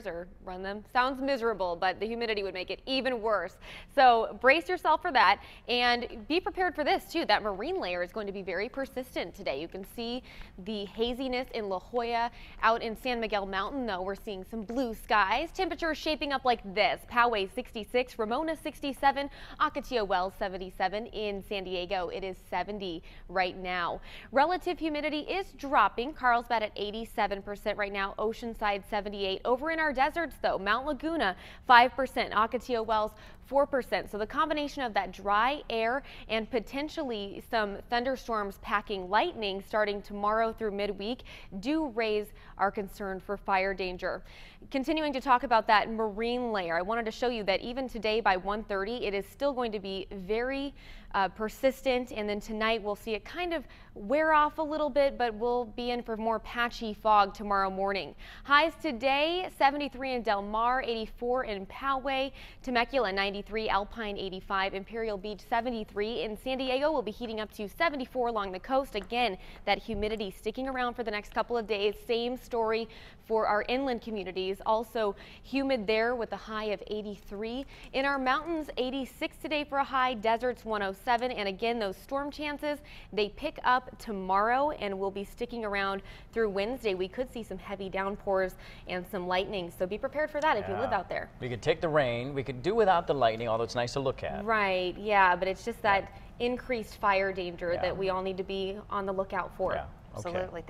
or run them. Sounds miserable, but the humidity would make it even worse. So brace yourself for that and be prepared for this too. That marine layer is going to be very persistent today. You can see the haziness in La Jolla. Out in San Miguel Mountain, though, we're seeing some blue skies. Temperatures shaping up like this. Poway 66, Ramona 67, Ocotillo Wells 77. In San Diego, it is 70 right now. Relative humidity is dropping. Carlsbad at 87% right now. Oceanside 78. Over in our deserts, though, Mount Laguna 5%, Ocotillo Wells 4%. So the combination of that dry air and potentially some thunderstorms packing lightning starting tomorrow through midweek do raise our concern for fire danger. Continuing to talk about that marine layer, I wanted to show you that even today by 1:30 it is still going to be very persistent, and then tonight we'll see it kind of wear off a little bit, but we'll be in for more patchy fog tomorrow morning. Highs today 73 in Del Mar, 84 in Poway, Temecula 93, Alpine 85, Imperial Beach 73. In San Diego we'll be heating up to 74 along the coast. Again, that humidity sticking around for the next couple of days. Same story for our inland communities. Also humid there with a high of 83. In our mountains, 86 today for a high, deserts 107. And again, those storm chances, they pick up tomorrow and will be sticking around through Wednesday. We could see some heavy downpours and some lightning, so be prepared for that if you live out there. We could take the rain, we could do without the lightning, although it's nice to look at. Right, yeah, but it's just that increased fire danger that we all need to be on the lookout for. Yeah. Okay. Absolutely.